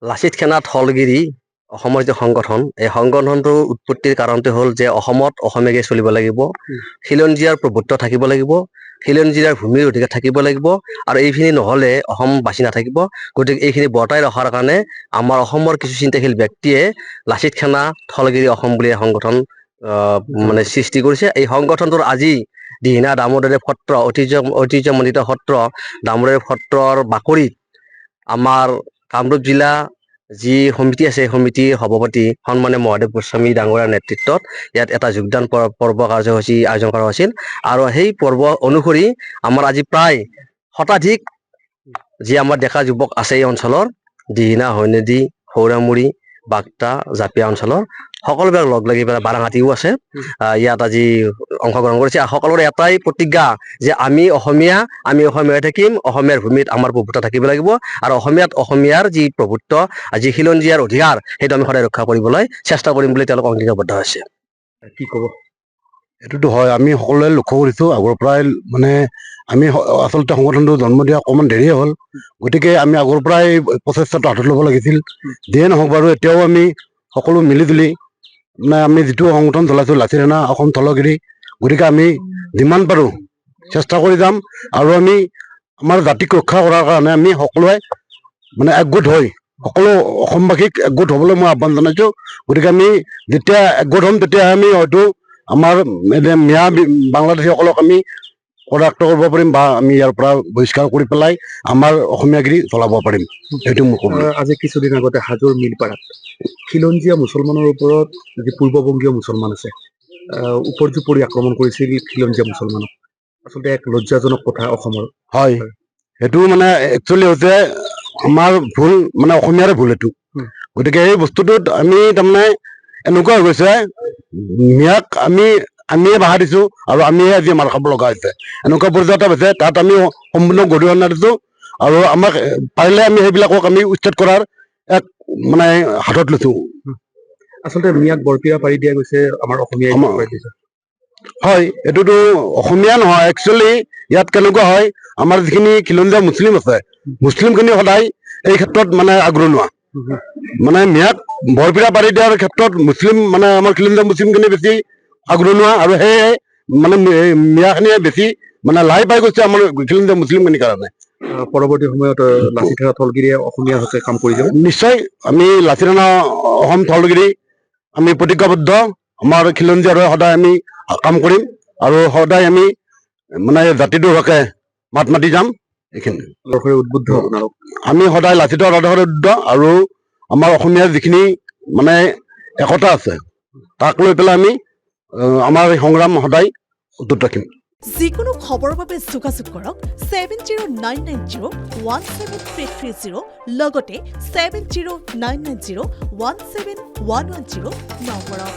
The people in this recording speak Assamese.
লাচিত সেনা থলগিৰি অসমৰ যে সংগঠন এই সংগঠনটোৰ উৎপত্তিৰ কাৰণটো হ'ল যে অসমত অসমীয়াকে চলিব লাগিব, খিলঞ্জীয়াৰ প্ৰভুত্ব থাকিব লাগিব, খিলঞ্জীয়াৰ ভূমিৰ অধিকাৰ থাকিব লাগিব আৰু এইখিনি নহ'লে অসম বাচি নাথাকিব। গতিকে এইখিনি বৰ্তাই ৰখাৰ কাৰণে আমাৰ অসমৰ কিছু চিন্তাশীল ব্যক্তিয়ে লাচিত সেনা থলগিৰি অসম বুলি সংগঠন মানে সৃষ্টি কৰিছে। এই সংগঠনটোৰ আজি দিহিঙীয়া দামোদৰদেৱ সত্ৰ ঐতিহ্যমণ্ডিত সত্ৰ দামোদৰদেৱ সত্ৰৰ বাকৰিত আমাৰ কামৰূপ জিলা যি সমিতি আছে, সমিতিৰ সভাপতি সন্মানীয় মহাদেৱ গোস্বামী ডাঙৰীয়াৰ নেতৃত্বত ইয়াত এটা যোগদান পৰ্ব কাৰ্যসূচী আয়োজন কৰা হৈছিল। আৰু সেই পৰ্ব অনুসৰি আমাৰ আজি প্ৰায় শতাধিক যি আমাৰ ডেকা যুৱক আছে এই অঞ্চলৰ দিহিঙীয়া, হৈনেদি, সৌৰামুৰি, বাক্তা, জাপিয়া অঞ্চলৰ সকলোবিলাক লগ লাগি পেলাই বাৰাঙাটিও আছে ইয়াত আজি অংশগ্ৰহণ কৰিছে। সকলোৰে এটাই প্ৰতিজ্ঞা যে আমি অসমীয়া হৈ থাকিম, অসমীয়াৰ ভূমিত আমাৰ প্ৰভুত্ব থাকিব লাগিব আৰু অসমীয়াৰ যি প্ৰভুত্ব, যি খিলঞ্জীয়াৰ অধিকাৰ সেইটো আমি সদায় ৰক্ষা কৰিবলৈ চেষ্টা কৰিম বুলি তেওঁলোক অংগীকাৰবদ্ধ হৈছে। কি ক'ব? এইটোতো হয়, আমি সকলোৱে লক্ষ্য কৰিছোঁ আগৰ পৰাই মানে আমি আচলতে সংগঠনটো জন্ম দিয়া অকণমান দেৰিয়ে হ'ল, গতিকে আমি আগৰ পৰাই প্ৰচেষ্টাটো হাতত ল'ব লাগিছিল। যিয়ে নহওক বাৰু এতিয়াও আমি সকলো মিলি জুলি মানে আমি যিটো সংগঠন চলাইছোঁ লাচিত সেনা অসম থলগিৰি, গতিকে আমি যিমান পাৰোঁ চেষ্টা কৰি যাম আৰু আমি আমাৰ জাতিক ৰক্ষা কৰাৰ কাৰণে আমি সকলোৱে মানে একগোট হৈ সকলো অসমবাসীক একগোট হ'বলৈ মই আহ্বান জনাইছোঁ। গতিকে আমি যেতিয়া একগোট হ'ম তেতিয়া আমি হয়তো আমাৰ মিয়া বাংলাদেশীসকলক আমি পৰাস্ত কৰিব পাৰিম বা আমি ইয়াৰ পৰা বহিষ্কাৰ কৰি পেলাই আমাৰ অসমীয়াগিৰি চলাব পাৰিম। সেইটো মোক ক'ব। আজি কিছুদিন আগতে হাজোৰ মিলপাৰাত খিলঞ্জীয়া মুছলমানৰ ওপৰত যি পূৰ্ববংগীয় মুছলমান আছে উপৰ্যুপৰি আক্ৰমণ কৰিছিল খিলঞ্জীয়া মুছলমানক, আচলতে এক লজ্জাজনক কথা অসমৰ। হয়, সেইটো মানে একচুৱেলি হৈছে আমাৰ ভুল, মানে অসমীয়াৰে ভুল এইটো। গতিকে এই বস্তুটোত আমি তাৰমানে এনেকুৱা হৈ গৈছে মিয়াক আমিয়ে বাধা দিছোঁ আৰু আমিয়ে আজি মাৰ খাব লগা হৈছে, এনেকুৱা পৰ্যায়ত হৈছে। তাত আমি সম্পূৰ্ণ গৰিহণা দিছোঁ আৰু আমাক পাৰিলে আমি সেইবিলাকক আমি উচ্ছেদ কৰাৰ এক মানে হাতত লৈছোঁ। আচলতে মিয়াক বৰপিৰা পাৰি দিয়া গৈছে আমাৰ অসমীয়াই। হয়, এইটোতো অসমীয়া নহয়, একচুৱেলি ইয়াত কেনেকুৱা হয় আমাৰ যিখিনি খিলঞ্জীয়া মুছলিম আছে, মুছলিমখিনি সদায় এই ক্ষেত্ৰত মানে আগৰণুৱা। মানে মিয়াক বৰপিৰা পাৰি দিয়াৰ ক্ষেত্ৰত মুছলিম মানে আমাৰ খিলঞ্জীয়া মুছলিমখিনি বেছি আগৰণুৱা আৰু সেয়ে মানে মিয়াখিনিয়ে বেছি মানে লাই পাই গৈছে আমাৰ খিলঞ্জীয়া মুছলিমখিনিৰ কাৰণে। পৰৱৰ্তী সময়ত লাচিত সেনা থলগিৰিয়ে অসমীয়াৰ হকে কাম কৰি যাব। নিশ্চয় আমি লাচিত সেনা অসম থলগিৰি আমি প্ৰতিজ্ঞাবদ্ধ, আমাৰ খিলঞ্জীয়াৰ হৈ সদায় আমি কাম কৰিম আৰু সদায় আমি মানে জাতিটোৰ হকে মাত মাতি যাম। এইখিনি উদ্বুদ্ধ আপোনালোক, আমি সদায় লাচিতৰ আদৰ্শৰে উদ্বুদ্ধ আৰু আমাৰ অসমীয়াৰ যিখিনি মানে একতা আছে তাক লৈ পেলাই আমি আমাৰ এই সংগ্ৰাম সদায় অটুট ৰাখিম। যিকোনো খবৰৰ বাবে যোগাযোগ কৰক 7099017330 লগতে 7099017110 নম্বৰত।